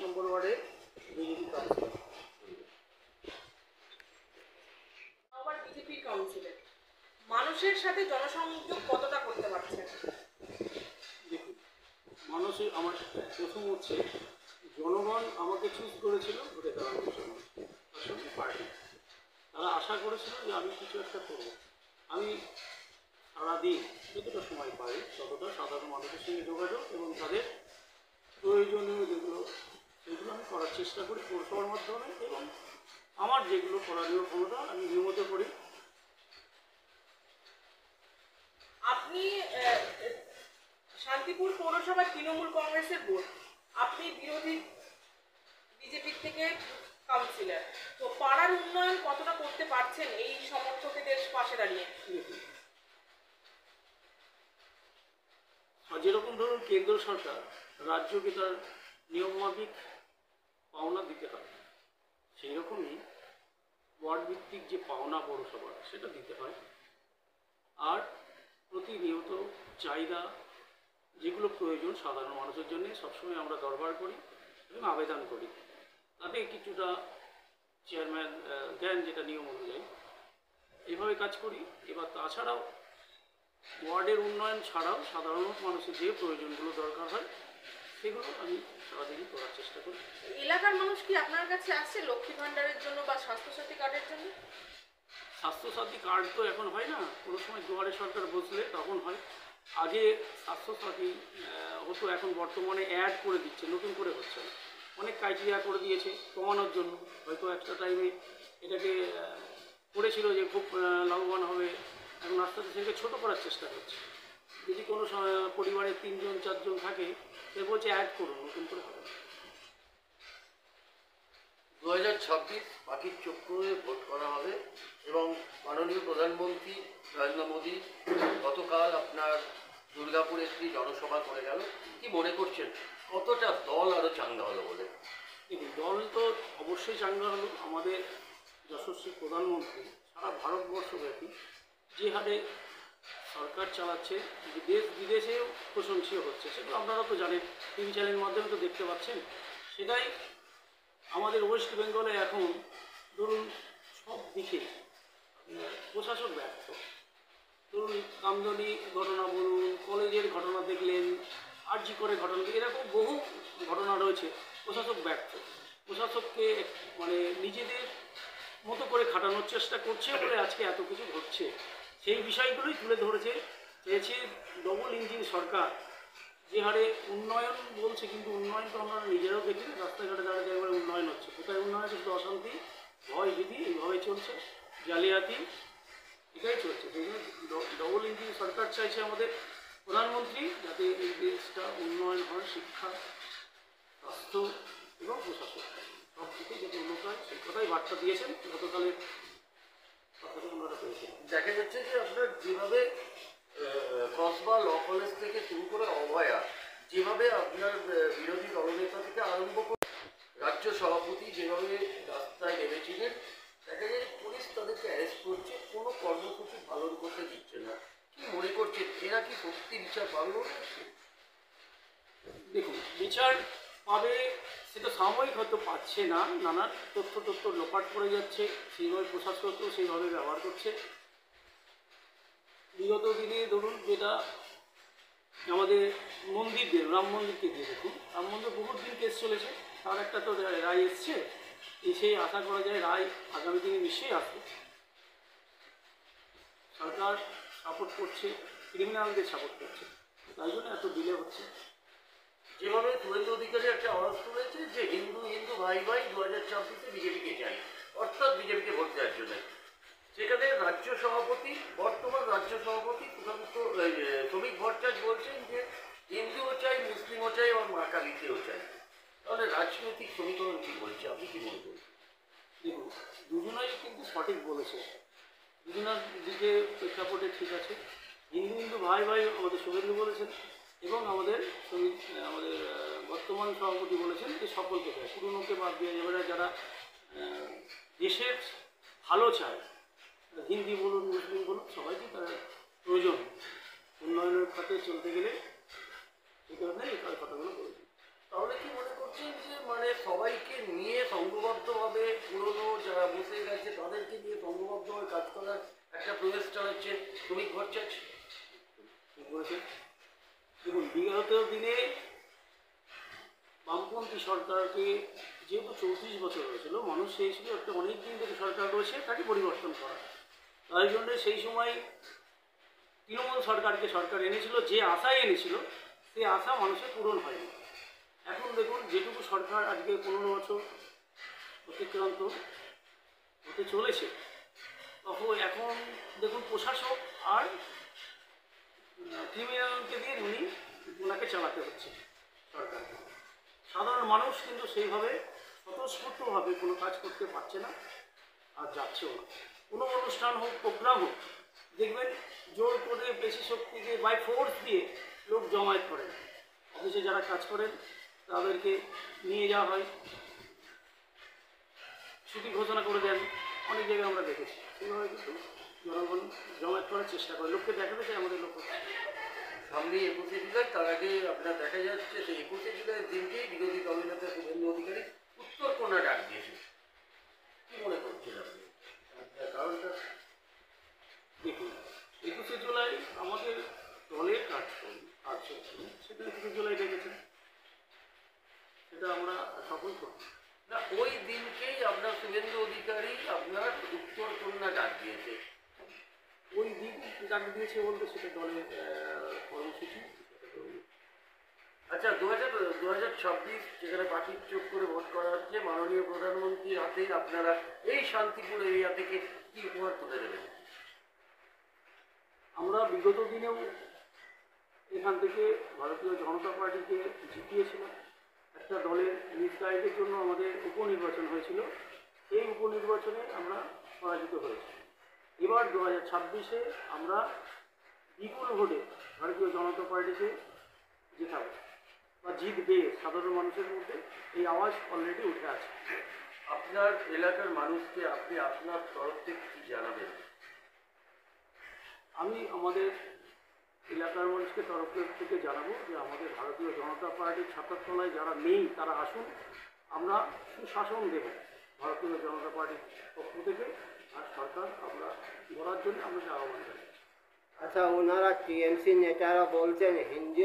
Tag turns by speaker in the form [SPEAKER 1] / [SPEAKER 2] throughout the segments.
[SPEAKER 1] নম্বর ওয়ার্ডে BJP councillor.
[SPEAKER 2] আবার BJP councillor মানুষের সাথে জনসংযোগ কতটা করতে পারছেন?
[SPEAKER 1] দেখুন, মানুষের আমার প্রথম হচ্ছে জনগণ আমাকে চুজ করেছিল ভোটে দাঁড়ানোর জন্য, তার সঙ্গে পার্টি। তারা আশা করেছিল যে আমি কিছু একটা করব। আমি সারাদিন যতটা সময় পাই ততটা সাধারণ মানুষের সঙ্গে যোগাযোগ এবং তাদের প্রয়োজনীয় যেগুলো সেগুলো আমি করার চেষ্টা করি পৌরসভার মাধ্যমে, এবং আমার যেগুলো করণীয় ক্ষমতা আমি নিয়মিত করি।
[SPEAKER 2] আপনি শান্তিপুর পৌরসভার তৃণমূল কংগ্রেসের ভোট, আপনি বিরোধী বিজেপি থেকে কাউন্সিলর, তো পাড়ার উন্নয়ন কতটা করতে পারছেন এই সমর্থকদের পাশে দাঁড়িয়ে?
[SPEAKER 1] যেরকম ধরুন কেন্দ্র সরকার রাজ্যকে তার নিয়মমাফিক পাওনা দিতে হয়, সেই রকমই ওয়ার্ড ভিত্তিক যে পাওনা পৌরসভা সেটা দিতে হয়। আর প্রতিনিয়ত চাহিদা যেগুলো প্রয়োজন সাধারণ মানুষের জন্য সবসময় আমরা দরবার করি এবং আবেদন করি, তাতে কিছুটা চেয়ারম্যান দেন যেটা নিয়ম অনুযায়ী, এভাবে কাজ করি। এবার তাছাড়াও ওয়ার্ডের উন্নয়ন ছাড়াও সাধারণ মানুষের যে প্রয়োজনগুলো দরকার হয় সেগুলো আমি সারাদিনই করার চেষ্টা করি।
[SPEAKER 2] এলাকার মানুষ কি আপনার কাছে আসছে লক্ষ্মী ভাণ্ডারের জন্য বা স্বাস্থ্যসাথী কার্ডের জন্য?
[SPEAKER 1] স্বাস্থ্যসাথী কার্ড তো এখন হয় না, কোনো সময় দুয়ারে সরকার বসলে তখন হয়। আগে স্বাস্থ্যসাথী হতো, এখন বর্তমানে অ্যাড করে দিচ্ছে, নতুন করে হচ্ছে না। অনেক ক্রাইটেরিয়া করে দিয়েছে কমানোর জন্য। হয়তো একটা টাইমে এটাকে করেছিল যে খুব লাভবান হবে, এখন আস্তে আস্তে সেটাকে ছোটো করার চেষ্টা করছে। যদি কোনো পরিবারে 3জন 4জন থাকে সে বলছে অ্যাড করুন, নতুন করে হবে।
[SPEAKER 3] 2026 পাখির চোখ করে ভোট করা হবে এবং মাননীয় প্রধানমন্ত্রী নরেন্দ্র মোদী গতকাল আপনার দুর্গাপুরে একটি জনসভা করে গেল। কি মনে করছেন কতটা দল আরও চাঙ্গা হলো বলে?
[SPEAKER 1] দেখুন, দল তো অবশ্যই চাঙ্গা হলো। আমাদের যশস্বী প্রধানমন্ত্রী সারা ভারতবর্ষব্যাপী যে হারে সরকার চালাচ্ছে, দেশ বিদেশেও প্রশংসীয় হচ্ছে, সেগুলো আপনারা তো জানেন, টিভি চ্যানেলের মাধ্যমে তো দেখতে পাচ্ছেন। সেটাই আমাদের ওয়েস্ট বেঙ্গলে এখন ধরুন সব দিকে প্রশাসক ব্যর্থ। ধরুন কামদুনি ঘটনা বলুন, কলেজের ঘটনা দেখলেন, আরজি করে ঘটনা, এরকম বহু ঘটনা রয়েছে। প্রশাসক ব্যর্থ, প্রশাসককে মানে নিজেদের মতো করে খাটানোর চেষ্টা করছে বলে আজকে এত কিছু ঘটছে। সেই বিষয়গুলোই তুলে ধরেছে, চেয়েছে ডবল ইঞ্জিন সরকার যে হারে উন্নয়ন বলছে, কিন্তু উন্নয়ন তো আমরা নিজেরাও দেখি না। রাস্তাঘাটে দাঁড়িয়ে একবারে উন্নয়ন হচ্ছে, কোথায় উন্নয়ন হচ্ছে? শুধু অশান্তি, ভয় ভীতি, এইভাবে চলছে, জালিয়াতি, এটাই চলছে। সেই জন্য ডবল ইঞ্জিন সরকার চাইছে আমাদের প্রধানমন্ত্রী, যাতে এই দেশটা উন্নয়ন হয়, শিক্ষা, স্বাস্থ্য এবং প্রশাসন সব দিকে যাতে উন্নত হয়, সেই কথাই বার্তা দিয়েছেন গতকালের কথাটা আমরা পেয়েছি।
[SPEAKER 3] দেখা যাচ্ছে যে আপনার যেভাবে কসবা ল কলেজ থেকে শুরু করে অভয়া, যেভাবে আপনার বিরোধী দলনেতা থেকে আরম্ভ করে রাজ্য সভাপতি যেভাবে রাস্তায় নেমেছিলেন, দেখা যায় পুলিশ তাদেরকে অ্যারেস্ট করছে, কোনো কর্মসূচি পালন করতে দিচ্ছে না। কি মনে করছে এরা কি সত্যি বিচার পাবে?
[SPEAKER 1] দেখুন, বিচার পাবে সেটা সাময়িক হয়তো পাচ্ছে না, নানা তথ্য লোপাট করে যাচ্ছে, সেইভাবে প্রশাসককেও সেইভাবে ব্যবহার করছে। বিগত দিনে ধরুন যেটা আমাদের মন্দিরদের, রাম মন্দিরকে দিয়ে দেখুন, রাম মন্দির বহুত দিন কেস চলেছে, তার একটা তো রায় এসছে, সেই আশা করা যায় রায় আগামী দিনে নিশ্চয়ই আসবে। সরকার সাপোর্ট করছে, ক্রিমিনালদের সাপোর্ট করছে, তাই জন্য এত ডিলে হচ্ছে।
[SPEAKER 3] যেভাবে শুভেন্দু অধিকারী একটা আওয়াজ তুলেছে যে হিন্দু হিন্দু ভাই ভাই 2024 বিজেপিকে চাই, অর্থাৎ বিজেপিকে ভোট দেওয়ার জন্য, সেখানে রাজ্য সভাপতি, বর্তমান রাজ্য সভাপতি প্রধানত শ্রমিক ভট্টাচার্য বলছেন যে হিন্দুও চাই, মুসলিমও চাই, আর মা কালীকেও চাই। তাহলে রাজনৈতিক সমীকরণ কী বলছে, আপনি কী মনে করছেন?
[SPEAKER 1] দেখুন, দুজনাই কিন্তু সঠিক বলেছে, দুজনার দিকে প্রেক্ষাপটে ঠিক আছে। হিন্দু হিন্দু ভাই ভাই আমাদের শুভেন্দু বলেছেন, এবং আমাদের বর্তমান সভাপতি বলেছেন যে সকলকে চায়, পুরনোকে বাদ দিয়ে যাবে, যারা দেশের ভালো চায়, হিন্দি বলুন মুসলিম বলুন সবাইকে তারা প্রয়োজন উন্নয়নের খাতে চলতে গেলে, এই কারণে এই কথাগুলো বলেছেন।
[SPEAKER 3] তাহলে কি মনে করছেন যে মানে সবাইকে নিয়ে সংঘবদ্ধভাবে পুরনো যারা বসে গেছে তাদেরকে নিয়ে সংঘবদ্ধভাবে কাজ করার একটা প্রয়াস চালাচ্ছে শ্রমিক ভট্টাচার্য?
[SPEAKER 1] ঠিক বলেছেন। দেখুন, বিগত দিনে বামপন্থী সরকারকে যেহেতু 34 বছর হয়েছিল, মানুষ চেয়েছিল একটা অনেক দিন থেকে সরকার রয়েছে তাকে পরিবর্তন করা। তাই জন্য সেই সময় তৃণমূল সরকারকে সরকার এনেছিল, যে আশায় এনেছিল সেই আশা মানুষের পূরণ হয়নি। এখন দেখুন, যেটুকু সরকার আজকে 15 বছর অতিক্রান্ত হতে চলেছে, তখন এখন দেখুন প্রশাসক আর ক্রিমিনালকে দিয়ে ওনাকে চালাতে হচ্ছে সরকার। সাধারণ মানুষ কিন্তু সেইভাবে স্বতঃস্ফূর্তভাবে কোনো কাজ করতে পারছে না, আর যাচ্ছেও না। কোনো অনুষ্ঠান হোক, প্রোগ্রাম হোক, দেখবেন জোর করে বেশি শক্তিকে বাই ফোর্স দিয়ে লোক জমায়েত করেন। অফিসে যারা কাজ করেন তাদেরকে নিয়ে যাওয়া হয়, ছুটি ঘোষণা করে দেন, অনেক জায়গায় আমরা দেখেছি। সেইভাবে কিন্তু জনগণ জমায়েত করার চেষ্টা করে, লোককে দেখাতে চাই আমাদের লোক।
[SPEAKER 3] সামনে 21শে জুলাই, তার আগে আপনার দেখা যাচ্ছে যে 21শে জুলাইয়ের দিনকেই বিরোধী দলনেতা শুভেন্দু অধিকারী উত্তরকন্যা ডাক দিয়েছে। কি মনে করছেন আপনি কারণটা?
[SPEAKER 1] দেখুন, 21শে জুলাই আমাদের দলের কার্যক্রম সেটা 21শে জুলাই ডেকেছেন, সেটা আমরা সফল করব
[SPEAKER 3] না, ওই দিনকেই আপনার শুভেন্দু অধিকারী আপনার উত্তরকন্যা ডাক দিয়েছে।
[SPEAKER 1] ওই দিক ডাক দিয়েছে বলতে সেটা দলের কর্মসূচি।
[SPEAKER 3] আচ্ছা, 2026 যেখানে পাখির চোখ করে ভোট করা হচ্ছে, মাননীয় প্রধানমন্ত্রীর হাতেই আপনারা এই শান্তিপুর এরিয়া থেকে কি উপহার তুলে দেবেন?
[SPEAKER 1] আমরা বিগত দিনেও এখান থেকে ভারতীয় জনতা পার্টিকে জিতিয়েছিলাম। একটা দলের মিসগাইডের জন্য আমাদের উপনির্বাচন হয়েছিল, এই উপনির্বাচনে আমরা পরাজিত হয়েছি। এবার 2026-এ আমরা বিপুল ভোটে ভারতীয় জনতা পার্টিকে জেতাবো বা জিতবে সাধারণ মানুষের মধ্যে, এই আওয়াজ অলরেডি উঠে আছে।
[SPEAKER 3] আপনার এলাকার মানুষকে আপনি আপনার তরফ থেকে কি জানাবেন?
[SPEAKER 1] আমি আমাদের এলাকার মানুষকে তরফ থেকে জানাবো যে আমাদের ভারতীয় জনতা পার্টির ছাতার তলায় যারা নেই তারা আসুন, আমরা সুশাসন দেব ভারতীয় জনতা পার্টির পক্ষ থেকে, আর সরকার আমরা গড়ার জন্য আমাদের আহ্বান জানাই।
[SPEAKER 4] আচ্ছা, ওনারা টিএমসি নেতারা বলছেন হিন্দি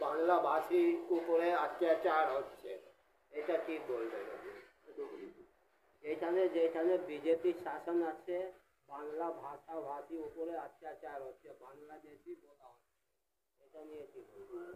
[SPEAKER 4] বাংলা ভাষীর উপরে অত্যাচার হচ্ছে, এটা কি বলবেন? যেখানে যেখানে বিজেপির শাসন আছে বাংলা ভাষাভাষীর উপরে অত্যাচার হচ্ছে, বাংলাদেশি বলা হচ্ছে, এটা নিয়ে কি বলবেন?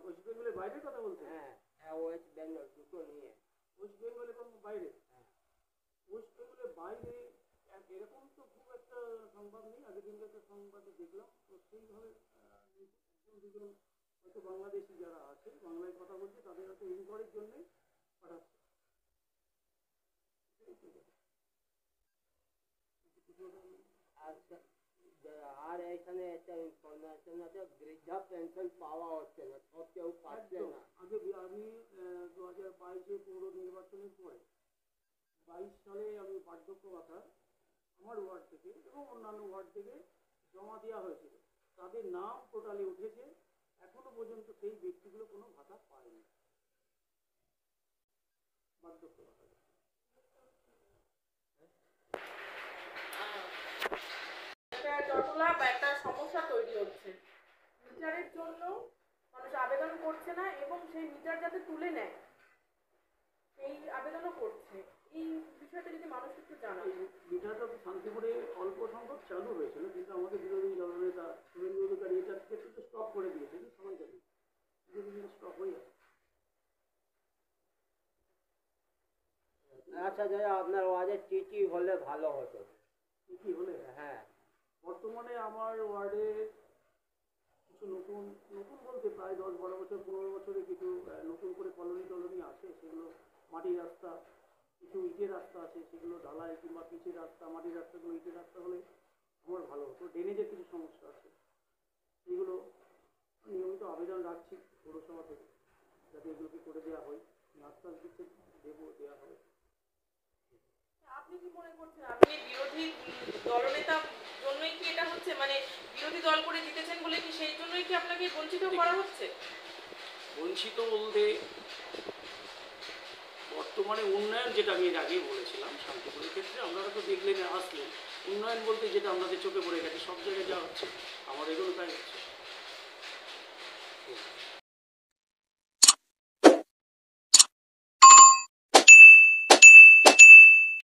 [SPEAKER 1] ওয়েস্ট বেঙ্গলের বাইরে কথা বলতে?
[SPEAKER 4] হ্যাঁ হ্যাঁ, ওয়েস্ট বেঙ্গল দুটো নিয়ে।
[SPEAKER 1] ওয়েস্ট বেঙ্গলে কোন বাইরে? ওয়েস্ট বেঙ্গলের বাইরে এরকম তো খুব একটা সংবাদ নেই। আগের দিনকে একটা সংবাদে দেখলাম, তো সেইভাবে একজন দুজন হয়তো বাংলাদেশি যারা আছে, বাংলায় কথা বলছে, তাদের হয়তো ইনকোয়ারির জন্যে পাঠাচ্ছে।
[SPEAKER 4] আচ্ছা, আর এখানে একটা ইনফরমেশন আছে, বৃদ্ধা পেনশন পাওয়া হচ্ছে না, সব কেউ পাচ্ছে না।
[SPEAKER 1] আগে আমি 2022-এ পৌর নির্বাচনের পরে 22 সালে আমি বার্ধক্য ভাতা আমার ওয়ার্ড থেকে এবং অন্যান্য ওয়ার্ড থেকে জমা দেওয়া হয়েছিল, তাদের নাম টোটালি উঠেছে, এখনো পর্যন্ত সেই ব্যক্তিগুলো কোনো ভাতা পায়নি, বার্ধক্য ভাতা।
[SPEAKER 2] জটলা বা একটা সমস্যা তৈরি হচ্ছে, মিটারের জন্য মানুষ আবেদন করছে না এবং সেই মিটার যাতে তুলে নেয় সেই আবেদনও করছে। এই বিষয়টা যদি মানুষ একটু জানায়।
[SPEAKER 1] মিটারটা শান্তিপুরে অল্প সংখ্যক চালু হয়েছিল, কিন্তু আমাদের বিরোধী দলনেতা শুভেন্দু অধিকারী এটা কিন্তু স্টপ করে দিয়েছে, সবাই জানে স্টপ হয়ে যাচ্ছে।
[SPEAKER 4] আচ্ছা দাদা, আপনার ওয়ার্ডে টিটি হলে ভালো হতো।
[SPEAKER 1] কি হলে?
[SPEAKER 4] হ্যাঁ,
[SPEAKER 1] বর্তমানে আমার ওয়ার্ডে কিছু নতুন নতুন বলতে প্রায় 10-12 বছর 15 বছরে কিছু নতুন করে কলোনি আছে, সেগুলো মাটির রাস্তা, কিছু ইটের রাস্তা আছে, সেগুলো ঢালাই কিংবা পিচের রাস্তা, মাটির রাস্তাগুলো ইটের রাস্তা হলে আমার ভালো হতো। ড্রেনেজের কিছু সমস্যা আছে, সেগুলো নিয়মিত আবেদন রাখছি পৌরসভা থেকে, যাতে এগুলোকে করে দেওয়া হয়, রাস্তার দিকে দেওয়া হবে।
[SPEAKER 2] আপনি কি মনে করছেন, আপনি বিরোধী দলনেতার জন্যই কি এটা হচ্ছে, মানে বিরোধী দল করে জিতেছেন বলে কি সেই জন্যই কি আপনাকে বঞ্চিত করা হচ্ছে?
[SPEAKER 1] বঞ্চিত বলতে বর্তমানে উন্নয়ন, যেটা আমি এর আগেই বলেছিলাম শান্তিপুরের ক্ষেত্রে আপনারা তো দেখলেন আসলেন, উন্নয়ন বলতে যেটা আমাদের চোখে পড়ে গেছে, সব জায়গায় যা হচ্ছে আমার এগুলো তাই হচ্ছে।